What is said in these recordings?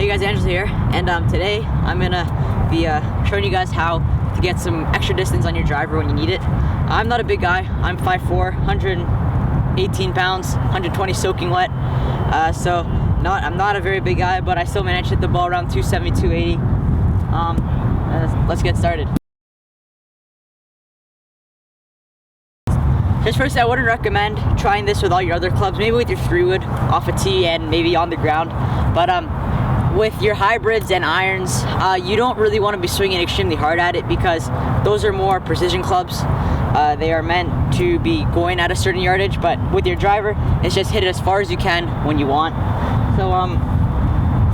Hey guys, Angela here, and today I'm gonna be showing you guys how to get some extra distance on your driver when you need it. I'm not a big guy. I'm 5'4", 118 pounds, 120 soaking wet. So I'm not a very big guy, but I still managed to hit the ball around 270, 280. Let's get started. Just first, I wouldn't recommend trying this with all your other clubs. Maybe with your 3-wood off a tee and maybe on the ground. But with your hybrids and irons, you don't really want to be swinging extremely hard at it because those are more precision clubs. They are meant to be going at a certain yardage, but with your driver, it's just hit it as far as you can when you want. So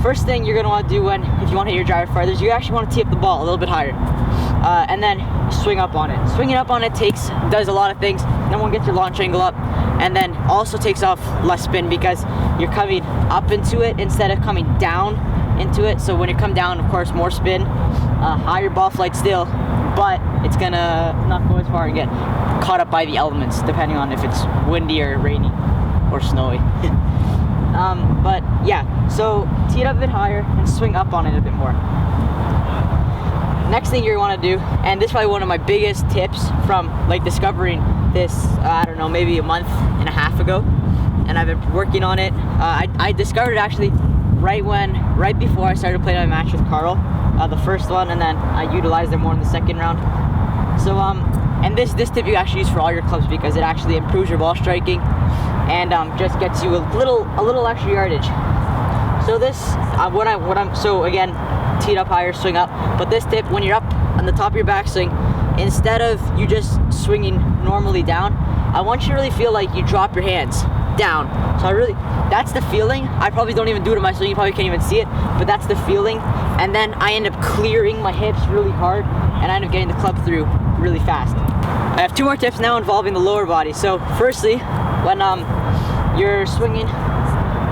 first thing you're gonna want to do if you want to hit your driver farther is you actually want to tee up the ball a little bit higher, and then swing up on it. Swinging up on it does a lot of things. Number one, gets your launch angle up, and then also takes off less spin because you're coming up into it instead of coming down into it. So when you come down, of course, more spin, higher ball flight still, but it's gonna not go as far and get caught up by the elements, depending on if it's windy or rainy or snowy. But yeah, so tee it up a bit higher and swing up on it a bit more. Next thing you want to do, and this is probably one of my biggest tips from discovering this, I don't know, maybe a month and a half ago, and I've been working on it. I discovered it actually right before I started playing my match with Carl, the first one, and then I utilized it more in the second round. So and this tip you actually use for all your clubs because it actually improves your ball striking and just gets you a little extra yardage. So this so again, tee it up higher, swing up. But this tip, when you're up on the top of your backswing, instead of you just swinging normally down, I want you to really feel like you drop your hands down. So that's the feeling. I probably don't even do it in my swing, you probably can't even see it, but that's the feeling. And then I end up clearing my hips really hard, and I end up getting the club through really fast. I have two more tips now involving the lower body. So firstly, when you're swinging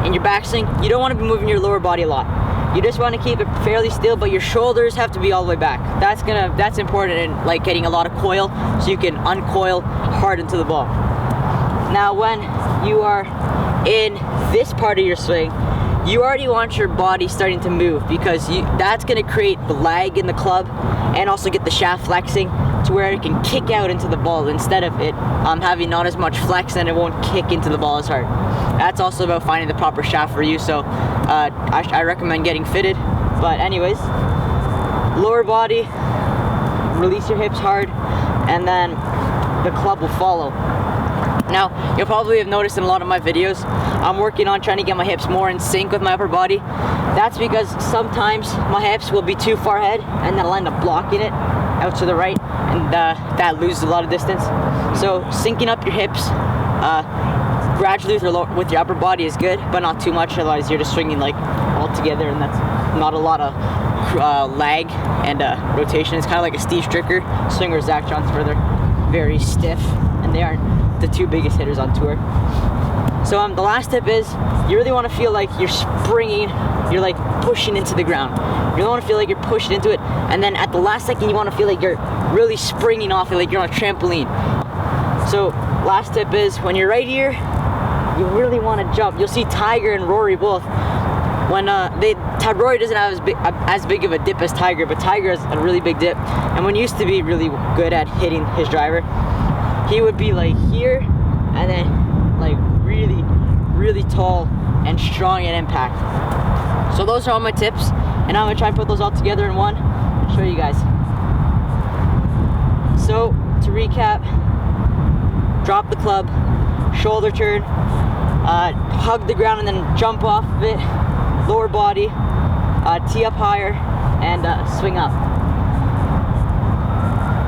in your backswing, you don't want to be moving your lower body a lot. You just want to keep it fairly still, but your shoulders have to be all the way back. That's important in getting a lot of coil, so you can uncoil hard into the ball. Now when you are in this part of your swing, you already want your body starting to move because that's going to create the lag in the club and also get the shaft flexing to where it can kick out into the ball instead of it having not as much flex, and it won't kick into the ball as hard. That's also about finding the proper shaft for you, so I recommend getting fitted. But anyways, lower body, release your hips hard, and then the club will follow. Now, you'll probably have noticed in a lot of my videos, I'm working on trying to get my hips more in sync with my upper body. That's because sometimes my hips will be too far ahead, and then I'll end up blocking it out to the right, and that loses a lot of distance. So syncing up your hips gradually with your upper body is good, but not too much, otherwise you're just swinging all together, and that's not a lot of lag and rotation. It's kind of like a Steve Stricker swing or Zach Johnson, where they're very stiff, and they aren't the two biggest hitters on tour. So the last tip is you really want to feel like you're springing, you're pushing into the ground. You don't want to feel like you're pushing into it, and then at the last second you want to feel like you're really springing off it, like you're on a trampoline. So last tip is when you're right here, you really want to jump. You'll see Tiger and Rory both. When Rory doesn't have as big of a dip as Tiger, but Tiger has a really big dip. And when he used to be really good at hitting his driver, he would be here, and then really, really tall and strong at impact. So those are all my tips, and I'm gonna try and put those all together in one and show you guys. So to recap, drop the club, shoulder turn, hug the ground and then jump off of it, lower body, tee up higher, and swing up.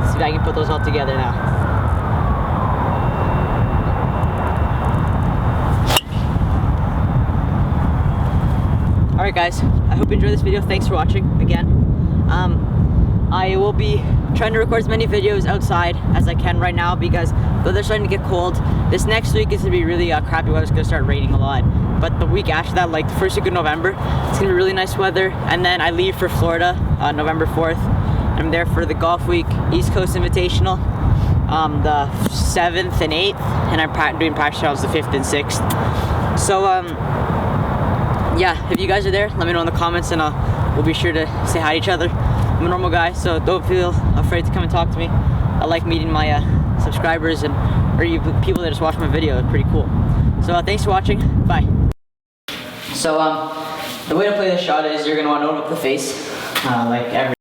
Let's see if I can put those all together now. Alright guys, I hope you enjoyed this video. Thanks for watching again. I will be trying to record as many videos outside as I can right now because though they're starting to get cold, this next week is going to be really crappy weather. It's going to start raining a lot. But the week after that, the first week of November, it's going to be really nice weather. And then I leave for Florida November 4th. I'm there for the Golf Week East Coast Invitational, the 7th and 8th, and I'm doing practice rounds the 5th and 6th. So yeah, if you guys are there, let me know in the comments, and we'll be sure to say hi to each other. I'm a normal guy, so don't feel afraid to come and talk to me. I like meeting my subscribers or even people that just watch my video. It's pretty cool. So thanks for watching. Bye. So the way to play this shot is you're gonna want to open up the face, like every